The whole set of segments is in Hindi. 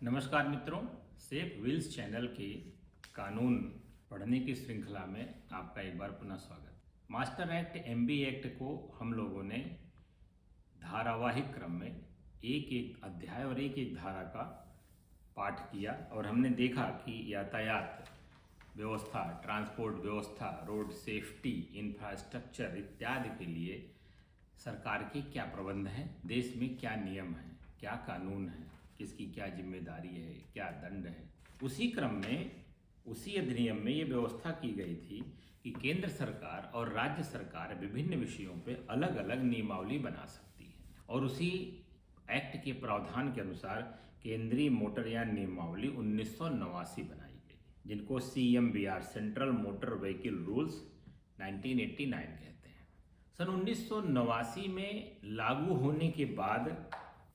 नमस्कार मित्रों, सेफ व्हील्स चैनल के कानून पढ़ने की श्रृंखला में आपका एक बार पुनः स्वागत। मास्टर एक्ट एमबी एक्ट को हम लोगों ने धारावाहिक क्रम में एक एक अध्याय और एक एक धारा का पाठ किया और हमने देखा कि यातायात व्यवस्था, ट्रांसपोर्ट व्यवस्था, रोड सेफ्टी, इंफ्रास्ट्रक्चर इत्यादि के लिए सरकार के क्या प्रबंध हैं, देश में क्या नियम हैं, क्या कानून है, किसकी क्या जिम्मेदारी है, क्या दंड है। उसी क्रम में, उसी अधिनियम में ये व्यवस्था की गई थी कि केंद्र सरकार और राज्य सरकार विभिन्न विषयों पे अलग अलग नियमावली बना सकती है और उसी एक्ट के प्रावधान के अनुसार केंद्रीय मोटरयान नियमावली 1989 बनाई गई, जिनको CMVR central motor vehicle rules 1989 कहते हैं। सन 1989 में लागू होने के बाद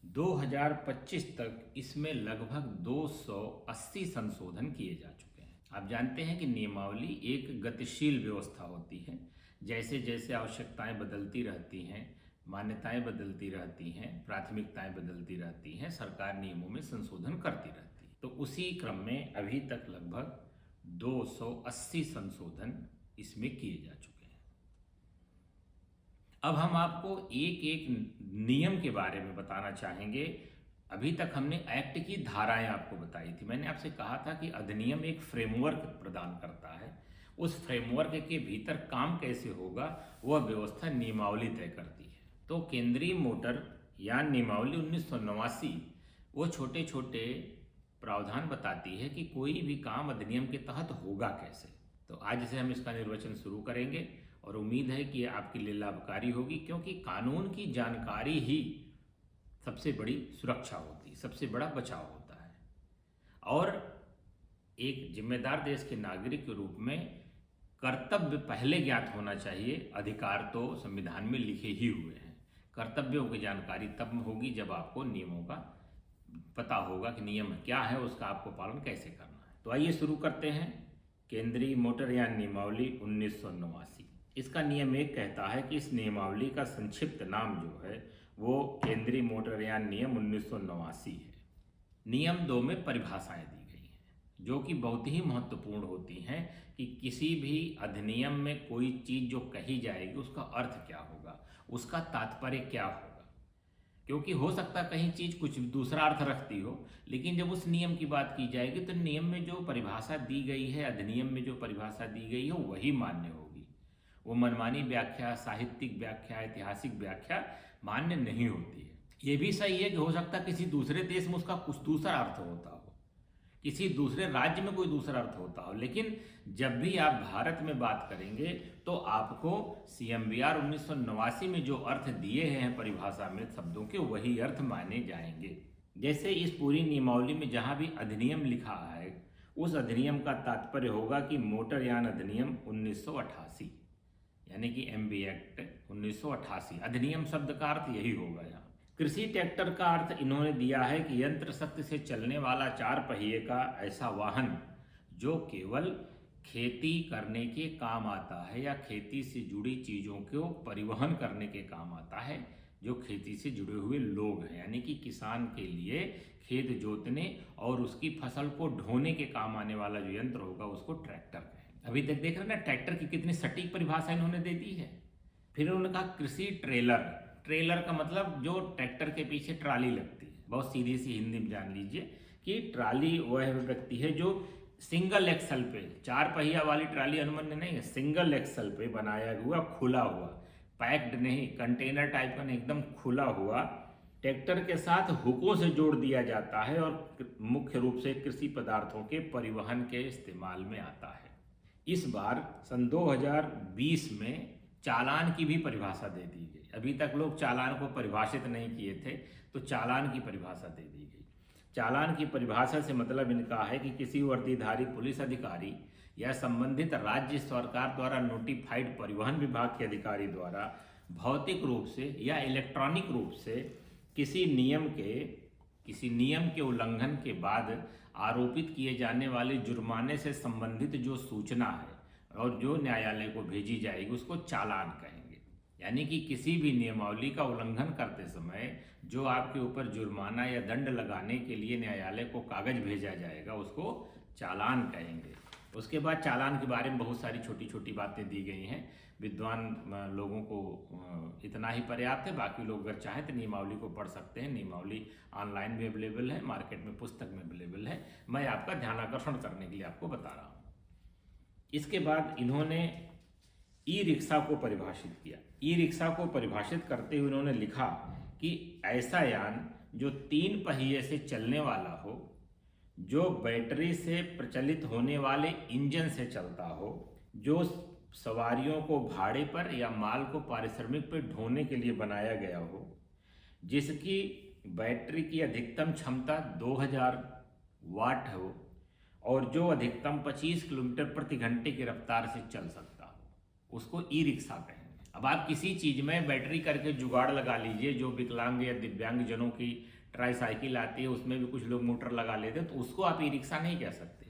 2025 तक इसमें लगभग 280 संशोधन किए जा चुके हैं। आप जानते हैं कि नियमावली एक गतिशील व्यवस्था होती है। जैसे जैसे आवश्यकताएं बदलती रहती हैं, मान्यताएं बदलती रहती हैं, प्राथमिकताएं बदलती रहती हैं, सरकार नियमों में संशोधन करती रहती है। तो उसी क्रम में अभी तक लगभग 280 संशोधन इसमें किए जा चुके हैं। अब हम आपको एक एक नियम के बारे में बताना चाहेंगे। अभी तक हमने एक्ट की धाराएं आपको बताई थी। मैंने आपसे कहा था कि अधिनियम एक फ्रेमवर्क प्रदान करता है, उस फ्रेमवर्क के भीतर काम कैसे होगा वह व्यवस्था नियमावली तय करती है। तो केंद्रीय मोटर यान नियमावली 1989 वो छोटे छोटे प्रावधान बताती है कि कोई भी काम अधिनियम के तहत होगा कैसे। तो आज से हम इसका निर्वचन शुरू करेंगे और उम्मीद है कि आपके लिए लाभकारी होगी, क्योंकि कानून की जानकारी ही सबसे बड़ी सुरक्षा होती है, सबसे बड़ा बचाव होता है। और एक जिम्मेदार देश के नागरिक के रूप में कर्तव्य पहले ज्ञात होना चाहिए। अधिकार तो संविधान में लिखे ही हुए हैं। कर्तव्यों की जानकारी तब होगी जब आपको नियमों का पता होगा कि नियम क्या है, उसका आपको पालन कैसे करना है। तो आइए शुरू करते हैं। केंद्रीय मोटरयान नियमावली 1989। इसका नियम 1 कहता है कि इस नियमावली का संक्षिप्त नाम जो है वो केंद्रीय मोटरयान नियम 1989 है। नियम 2 में परिभाषाएं दी गई हैं, जो कि बहुत ही महत्वपूर्ण होती हैं कि किसी भी अधिनियम में कोई चीज़ जो कही जाएगी उसका अर्थ क्या होगा, उसका तात्पर्य क्या होगा। क्योंकि हो सकता कहीं चीज़ कुछ दूसरा अर्थ रखती हो, लेकिन जब उस नियम की बात की जाएगी तो नियम में जो परिभाषा दी गई है, अधिनियम में जो परिभाषा दी गई है वही मान्य होगी। वो मनमानी व्याख्या, साहित्यिक व्याख्या, ऐतिहासिक व्याख्या मान्य नहीं होती है। ये भी सही है कि हो सकता है किसी दूसरे देश में उसका कुछ दूसरा अर्थ होता हो, किसी दूसरे राज्य में कोई दूसरा अर्थ होता हो, लेकिन जब भी आप भारत में बात करेंगे तो आपको CMVR 1989 में जो अर्थ दिए हैं परिभाषा में शब्दों के, वही अर्थ माने जाएंगे। जैसे इस पूरी नियमावली में जहाँ भी अधिनियम लिखा है उस अधिनियम का तात्पर्य होगा कि मोटरयान अधिनियम 1988, यानी कि MB एक्ट 1988। अधिनियम शब्द का अर्थ यही होगा। यहाँ कृषि ट्रैक्टर का अर्थ इन्होंने दिया है कि यंत्र शक्ति से चलने वाला 4 पहिए का ऐसा वाहन जो केवल खेती करने के काम आता है या खेती से जुड़ी चीज़ों को परिवहन करने के काम आता है, जो खेती से जुड़े हुए लोग हैं, यानी कि किसान के लिए खेत जोतने और उसकी फसल को ढोने के काम आने वाला जो यंत्र होगा उसको ट्रैक्टर कहें। अभी तक देख रहे हैं ना ट्रैक्टर की कितनी सटीक परिभाषा इन्होंने दे दी है। फिर उन्होंने कहा कृषि ट्रेलर। ट्रेलर का मतलब जो ट्रैक्टर के पीछे ट्राली लगती है। बहुत सीधी सी हिंदी में जान लीजिए कि ट्राली वह व्यक्ति है जो सिंगल एक्सल पे, 4 पहिया वाली ट्राली अनुमन्य नहीं है, सिंगल एक्सल पे बनाया हुआ, खुला हुआ, पैक्ड नहीं, कंटेनर टाइप का नहीं, एकदम खुला हुआ ट्रैक्टर के साथ हुकों से जोड़ दिया जाता है और मुख्य रूप से कृषि पदार्थों के परिवहन के इस्तेमाल में आता है। इस बार सन 2020 में चालान की भी परिभाषा दे दी गई। अभी तक लोग चालान को परिभाषित नहीं किए थे, तो चालान की परिभाषा दे दी गई। चालान की परिभाषा से मतलब इनका है कि किसी वर्दीधारी पुलिस अधिकारी या संबंधित राज्य सरकार द्वारा नोटिफाइड परिवहन विभाग के अधिकारी द्वारा भौतिक रूप से या इलेक्ट्रॉनिक रूप से किसी नियम के उल्लंघन के बाद आरोपित किए जाने वाले जुर्माने से संबंधित जो सूचना है और जो न्यायालय को भेजी जाएगी उसको चालान कहेंगे। यानी कि किसी भी नियमावली का उल्लंघन करते समय जो आपके ऊपर जुर्माना या दंड लगाने के लिए न्यायालय को कागज भेजा जाएगा उसको चालान कहेंगे। उसके बाद चालान के बारे में बहुत सारी छोटी छोटी बातें दी गई हैं। विद्वान लोगों को इतना ही पर्याप्त है, बाकी लोग अगर चाहें तो नियमावली को पढ़ सकते हैं। नियमावली ऑनलाइन भी अवेलेबल है, मार्केट में पुस्तक में अवेलेबल है। मैं आपका ध्यान आकर्षण करने के लिए आपको बता रहा हूँ। इसके बाद इन्होंने ई रिक्शा को परिभाषित किया। ई रिक्शा को परिभाषित करते हुए उन्होंने लिखा कि ऐसा यान जो 3 पहिए से चलने वाला हो, जो बैटरी से प्रचलित होने वाले इंजन से चलता हो, जो सवारियों को भाड़े पर या माल को पारिश्रमिक पर ढोने के लिए बनाया गया हो, जिसकी बैटरी की अधिकतम क्षमता 2000 वाट हो और जो अधिकतम 25 किलोमीटर प्रति घंटे की रफ्तार से चल सकता हो, उसको ई रिक्शा कहेंगे। अब आप किसी चीज़ में बैटरी करके जुगाड़ लगा लीजिए। जो विकलांग या दिव्यांग जनों की ट्राईसाइकिल आती है उसमें भी कुछ लोग मोटर लगा लेते हैं, तो उसको आप ई रिक्शा नहीं कह सकते।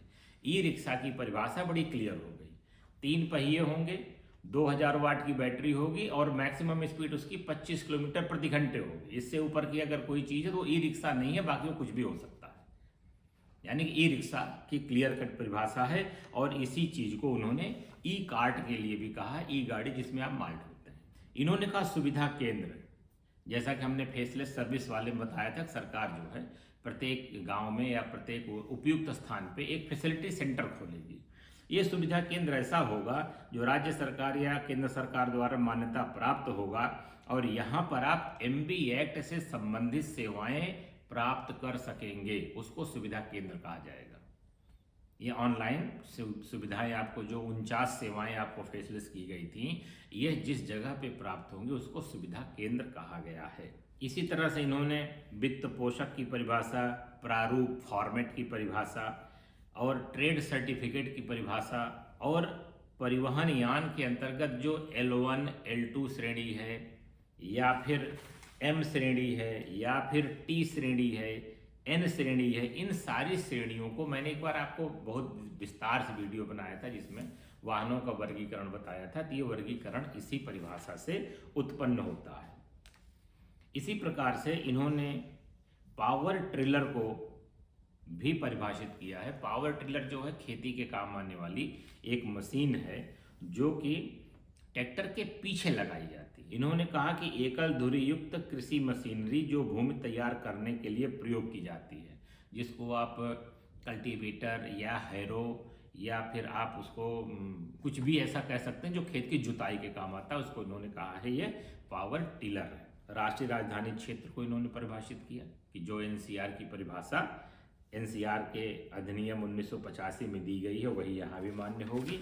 ई रिक्शा की परिभाषा बड़ी क्लियर हो गई। 3 पहिए होंगे, 2000 वाट की बैटरी होगी और मैक्सिमम स्पीड उसकी 25 किलोमीटर प्रति घंटे होगी। इससे ऊपर की अगर कोई चीज़ है तो ई रिक्शा नहीं है, बाकी वो कुछ भी हो सकता है। यानी कि ई रिक्शा की क्लियर कट परिभाषा है। और इसी चीज़ को उन्होंने ई कार्ट के लिए भी कहा, ई गाड़ी जिसमें आप माल ढोते हैं। इन्होंने कहा सुविधा केंद्र, जैसा कि हमने फेसलेस सर्विस वाले में बताया था, सरकार जो है प्रत्येक गांव में या प्रत्येक उपयुक्त स्थान पे एक फैसिलिटी सेंटर खोलेगी। ये सुविधा केंद्र ऐसा होगा जो राज्य सरकार या केंद्र सरकार द्वारा मान्यता प्राप्त होगा और यहाँ पर आप MB एक्ट से संबंधित सेवाएं प्राप्त कर सकेंगे। उसको सुविधा केंद्र कहा जाएगा। ये ऑनलाइन सुविधाएं आपको जो 49 सेवाएं आपको फेसलेस की गई थी, यह जिस जगह पे प्राप्त होंगी उसको सुविधा केंद्र कहा गया है। इसी तरह से इन्होंने वित्त पोषक की परिभाषा, प्रारूप फॉर्मेट की परिभाषा और ट्रेड सर्टिफिकेट की परिभाषा और परिवहन यान के अंतर्गत जो L1, L2 श्रेणी है या फिर M श्रेणी है या फिर T श्रेणी है, N श्रेणी है, इन सारी श्रेणियों को मैंने एक बार आपको बहुत विस्तार से वीडियो बनाया था जिसमें वाहनों का वर्गीकरण बताया था। तो ये वर्गीकरण इसी परिभाषा से उत्पन्न होता है। इसी प्रकार से इन्होंने पावर ट्रिलर को भी परिभाषित किया है। पावर टिलर जो है खेती के काम आने वाली एक मशीन है जो कि ट्रैक्टर के पीछे लगाई जाती है। इन्होंने कहा कि एकल धुरी युक्त कृषि मशीनरी जो भूमि तैयार करने के लिए प्रयोग की जाती है, जिसको आप कल्टीवेटर या हैरो या फिर आप उसको कुछ भी ऐसा कह सकते हैं जो खेत की जुताई के काम आता है, उसको इन्होंने कहा है ये पावर टिलर है। राष्ट्रीय राजधानी क्षेत्र को इन्होंने परिभाषित किया कि जो NCR की परिभाषा NCR के अधिनियम 1985 में दी गई है वही यहाँ भी मान्य होगी।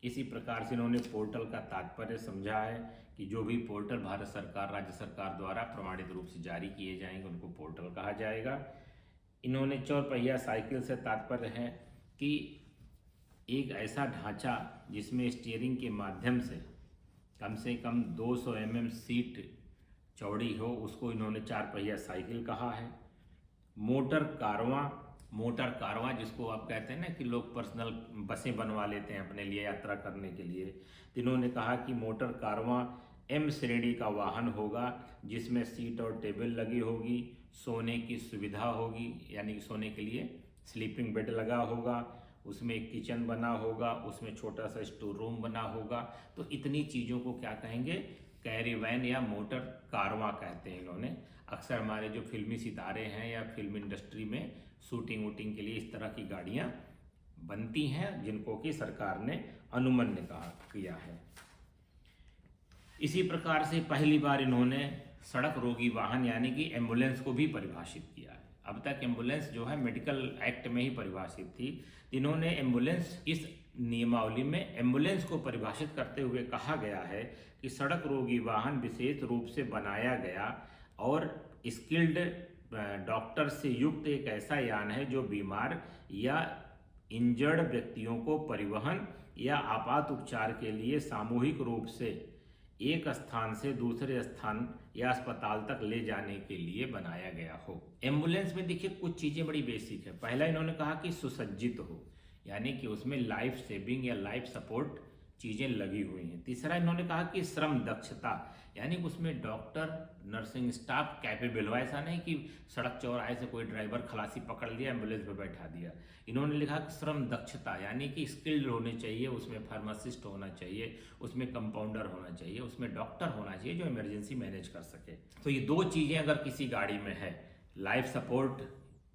इसी प्रकार से इन्होंने पोर्टल का तात्पर्य समझा है कि जो भी पोर्टल भारत सरकार, राज्य सरकार द्वारा प्रमाणित रूप से जारी किए जाएंगे उनको पोर्टल कहा जाएगा। इन्होंने 4 पहिया साइकिल से तात्पर्य है कि एक ऐसा ढांचा जिसमें स्टीयरिंग के माध्यम से कम 200 mm सीट चौड़ी हो, उसको इन्होंने 4 पहिया साइकिल कहा है। मोटर कारवां जिसको आप कहते हैं ना कि लोग पर्सनल बसें बनवा लेते हैं अपने लिए यात्रा करने के लिए, तो इन्होंने कहा कि मोटर कारवां M श्रेणी का वाहन होगा जिसमें सीट और टेबल लगी होगी, सोने की सुविधा होगी, यानी कि सोने के लिए स्लीपिंग बेड लगा होगा, उसमें एक किचन बना होगा, उसमें छोटा सा स्टोर रूम बना होगा। तो इतनी चीज़ों को क्या कहेंगे, कैरीवैन या मोटर कारवां कहते हैं इन्होंने। अक्सर हमारे जो फिल्मी सितारे हैं या फिल्म इंडस्ट्री में शूटिंग वूटिंग के लिए इस तरह की गाड़ियां बनती हैं जिनको कि सरकार ने अनुमन्य किया है। इसी प्रकार से पहली बार इन्होंने सड़क रोगी वाहन यानी कि एम्बुलेंस को भी परिभाषित किया है। अब तक एम्बुलेंस जो है मेडिकल एक्ट में ही परिभाषित थी। इन्होंने एम्बुलेंस, इस नियमावली में एम्बुलेंस को परिभाषित करते हुए कहा गया है कि सड़क रोगी वाहन विशेष रूप से बनाया गया और स्किल्ड डॉक्टर से युक्त एक ऐसा यान है जो बीमार या इंजर्ड व्यक्तियों को परिवहन या आपात उपचार के लिए सामूहिक रूप से एक स्थान से दूसरे स्थान या अस्पताल तक ले जाने के लिए बनाया गया हो। एम्बुलेंस में देखिए कुछ चीज़ें बड़ी बेसिक है। पहला इन्होंने कहा कि सुसज्जित हो, यानी कि उसमें लाइफ सेविंग या लाइफ सपोर्ट चीज़ें लगी हुई हैं। तीसरा इन्होंने कहा कि श्रम दक्षता, यानी कि उसमें डॉक्टर, नर्सिंग स्टाफ कैपेबल हो। ऐसा नहीं कि सड़क चौराहे से कोई ड्राइवर खलासी पकड़ लिया, एम्बुलेंस में बैठा दिया। इन्होंने लिखा कि श्रम दक्षता, यानी कि स्किल्ड होने चाहिए, उसमें फार्मासिस्ट होना चाहिए, उसमें कंपाउंडर होना चाहिए, उसमें डॉक्टर होना चाहिए जो इमरजेंसी मैनेज कर सके। तो ये दो चीज़ें अगर किसी गाड़ी में है, लाइफ सपोर्ट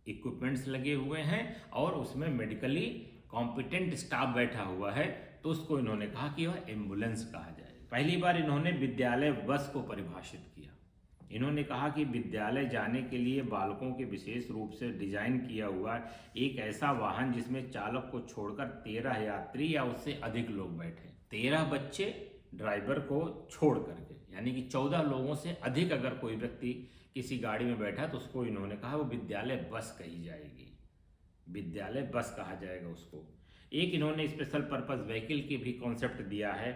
इक्विपमेंट्स लगे हुए हैं और उसमें मेडिकली कॉम्पिटेंट स्टाफ बैठा हुआ है, तो उसको इन्होंने कहा कि वह एम्बुलेंस कहा जाए। पहली बार इन्होंने विद्यालय बस को परिभाषित किया। इन्होंने कहा कि विद्यालय जाने के लिए बालकों के विशेष रूप से डिजाइन किया हुआ एक ऐसा वाहन जिसमें चालक को छोड़कर 13 यात्री या उससे अधिक लोग बैठे। 13 बच्चे ड्राइवर को छोड़ करके, यानी कि 14 लोगों से अधिक अगर कोई व्यक्ति किसी गाड़ी में बैठा तो उसको इन्होंने कहा वो विद्यालय बस कही जाएगी, विद्यालय बस कहा जाएगा उसको। एक इन्होंने स्पेशल पर्पस व्हीकल की भी कॉन्सेप्ट दिया है।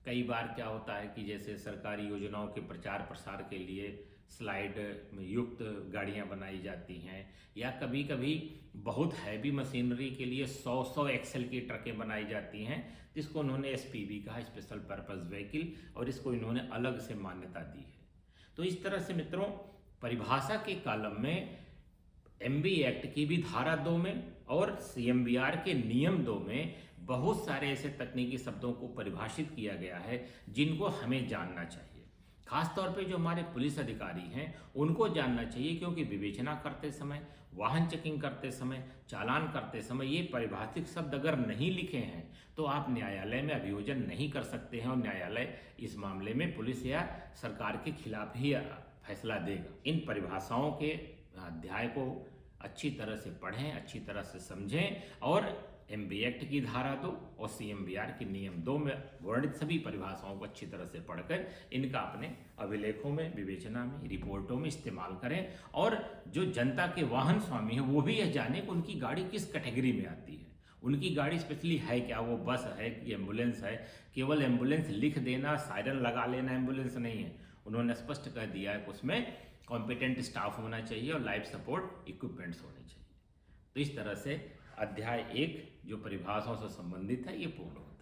कई बार क्या होता है कि जैसे सरकारी योजनाओं के प्रचार प्रसार के लिए स्लाइड युक्त गाड़ियां बनाई जाती हैं, या कभी कभी बहुत हैवी मशीनरी के लिए 100 एक्सेल की ट्रकें बनाई जाती हैं, जिसको उन्होंने एसपीवी कहा, स्पेशल पर्पस व्हीकल, और इसको इन्होंने अलग से मान्यता दी है। तो इस तरह से मित्रों, परिभाषा के कॉलम में एमबी एक्ट की भी धारा 2 में और सीएमबीआर के नियम 2 में बहुत सारे ऐसे तकनीकी शब्दों को परिभाषित किया गया है जिनको हमें जानना चाहिए। खासतौर पे जो हमारे पुलिस अधिकारी हैं उनको जानना चाहिए, क्योंकि विवेचना करते समय, वाहन चेकिंग करते समय, चालान करते समय ये परिभाषित शब्द अगर नहीं लिखे हैं तो आप न्यायालय में अभियोजन नहीं कर सकते हैं और न्यायालय इस मामले में पुलिस या सरकार के खिलाफ ही फैसला देगा। इन परिभाषाओं के अध्याय को अच्छी तरह से पढ़ें, अच्छी तरह से समझें और एमबी एक्ट की धारा 2 और सीएमबीआर के नियम 2 में वर्णित सभी परिभाषाओं को अच्छी तरह से पढ़कर इनका अपने अभिलेखों में, विवेचना में, रिपोर्टों में इस्तेमाल करें। और जो जनता के वाहन स्वामी हैं वो भी यह जाने कि उनकी गाड़ी किस कैटेगरी में आती है, उनकी गाड़ी स्पेशली है क्या, वो बस है कि एम्बुलेंस है। केवल एम्बुलेंस लिख देना, सायरन लगा लेना एम्बुलेंस नहीं है। उन्होंने स्पष्ट कर दिया है कि उसमें कॉम्पिटेंट स्टाफ होना चाहिए और लाइफ सपोर्ट इक्विपमेंट्स होने चाहिए। तो इस तरह से अध्याय 1 जो परिभाषाओं से संबंधित है ये पूर्ण होता है।